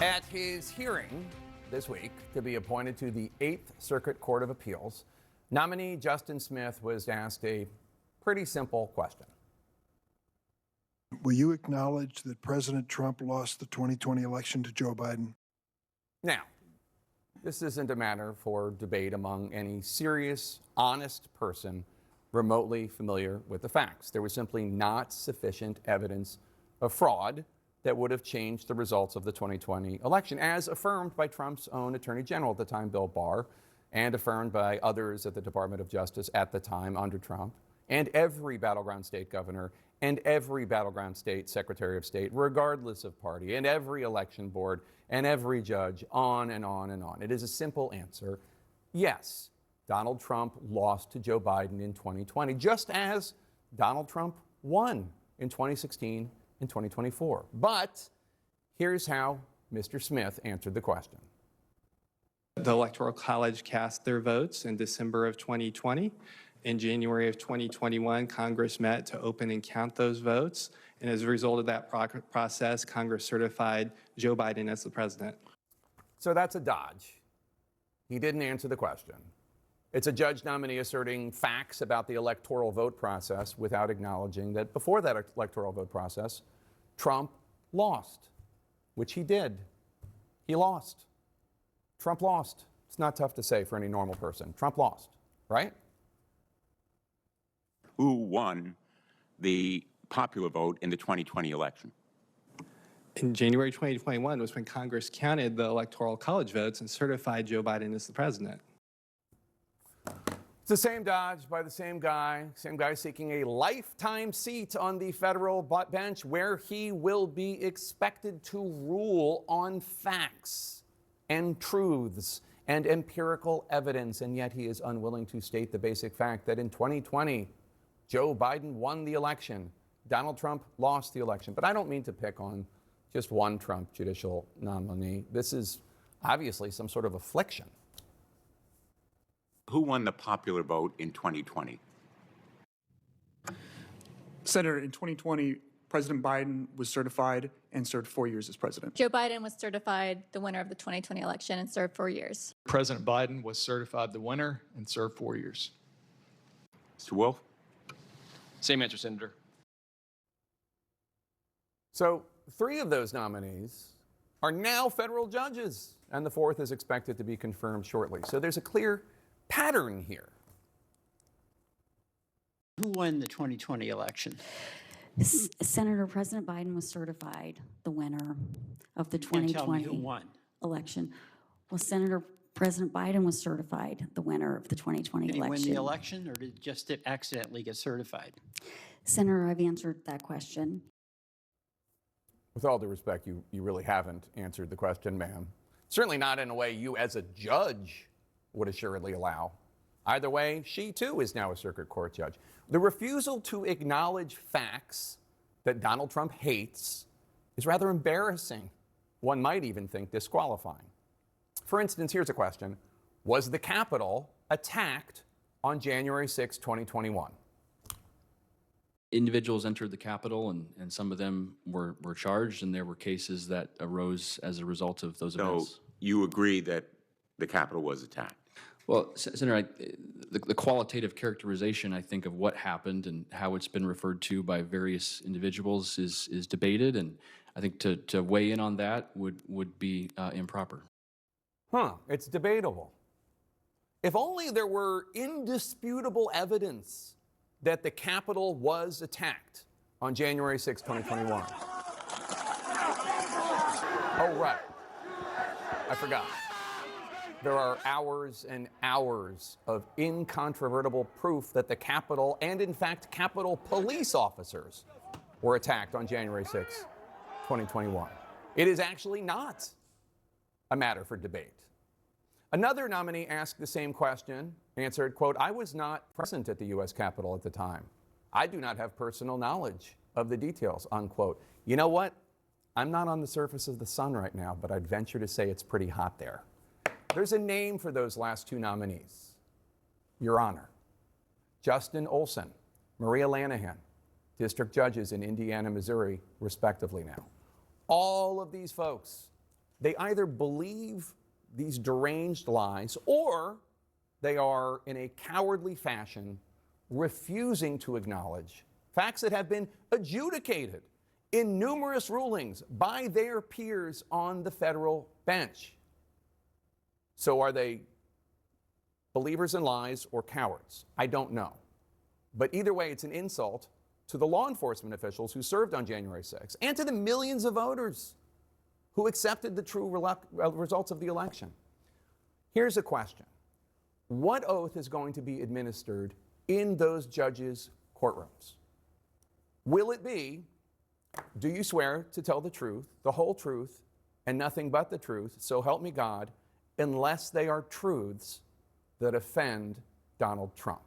At his hearing this week to be appointed to the 8th Circuit Court of Appeals, nominee Justin Smith was asked a pretty simple question. Will you acknowledge that President Trump lost the 2020 election to Joe Biden? Now, this isn't a matter for debate among any serious, honest person remotely familiar with the facts. There was simply not sufficient evidence of fraud that would have changed the results of the 2020 election, as affirmed by Trump's own Attorney General at the time, Bill Barr, and affirmed by others at the Department of Justice at the time under Trump, and every battleground state governor and every battleground state secretary of state, regardless of party, and every election board and every judge, on and on and on. It is a simple answer. Yes, Donald Trump lost to Joe Biden in 2020, just as Donald Trump won in 2016 and 2024. But here's how Mr. Smith answered the question. The Electoral College cast their votes in December of 2020. In January of 2021, Congress met to open and count those votes. And as a result of that process, Congress certified Joe Biden as the president. So that's a dodge. He didn't answer the question. It's a judge nominee asserting facts about the electoral vote process without acknowledging that before that electoral vote process, Trump lost, which he did. He lost. Trump lost. It's not tough to say for any normal person. Trump lost, right? Who won the popular vote in the 2020 election? In January 2021 was when Congress counted the Electoral College votes and certified Joe Biden as the president. It's the same dodge by the same guy seeking a lifetime seat on the federal bench where he will be expected to rule on facts and truths and empirical evidence, and yet he is unwilling to state the basic fact that in 2020, Joe Biden won the election. Donald Trump lost the election. But I don't mean to pick on just one Trump judicial nominee. This is obviously some sort of affliction. Who won the popular vote in 2020? Senator, in 2020, President Biden was certified and served 4 years as president. Joe Biden was certified the winner of the 2020 election and served 4 years. President Biden was certified the winner and served 4 years. Mr. Wolf? Same answer, Senator. So 3 of those nominees are now federal judges, and the 4th is expected to be confirmed shortly. So there's a clear pattern here. Who won the 2020 election? Senator, President Biden was certified the winner of the 2020 tell me who won. election. Well, Senator, President Biden was certified the winner of the 2020 Did election. he win the election, or did it just accidentally get certified? Senator, I've answered that question. With all due respect, you really haven't answered the question, ma'am. Certainly not in a way you as a judge would assuredly allow. Either way, she too is now a circuit court judge. The refusal to acknowledge facts that Donald Trump hates is rather embarrassing. One might even think disqualifying. For instance, here's a question. Was the Capitol attacked on January 6, 2021? Individuals entered the Capitol, and some of them were charged, and there were cases that arose as a result of those events. So you agree that the Capitol was attacked? Well, Senator, the qualitative characterization, I think, of what happened and how it's been referred to by various individuals is debated, and I think to weigh in on that would be improper. It's debatable. If only there were indisputable evidence that the Capitol was attacked on January 6, 2021. Oh, right. I forgot. There are hours and hours of incontrovertible proof that the Capitol, and in fact, Capitol police officers, were attacked on January 6, 2021. It is actually not a matter for debate. Another nominee asked the same question, answered, quote, "I was not present at the U.S. Capitol at the time. I do not have personal knowledge of the details," unquote. You know what? I'm not on the surface of the sun right now, but I'd venture to say it's pretty hot there. There's a name for those last 2 nominees, Your Honor. Justin Olson, Maria Lanahan, district judges in Indiana, Missouri, respectively now. All of these folks They either believe these deranged lies or they are, in a cowardly fashion, refusing to acknowledge facts that have been adjudicated in numerous rulings by their peers on the federal bench. So are they believers in lies or cowards? I don't know. But either way, it's an insult to the law enforcement officials who served on January 6th and to the millions of voters who accepted the true results of the election. Here's a question. What oath is going to be administered in those judges' courtrooms? Will it be, do you swear to tell the truth, the whole truth, and nothing but the truth, so help me God, unless they are truths that offend Donald Trump?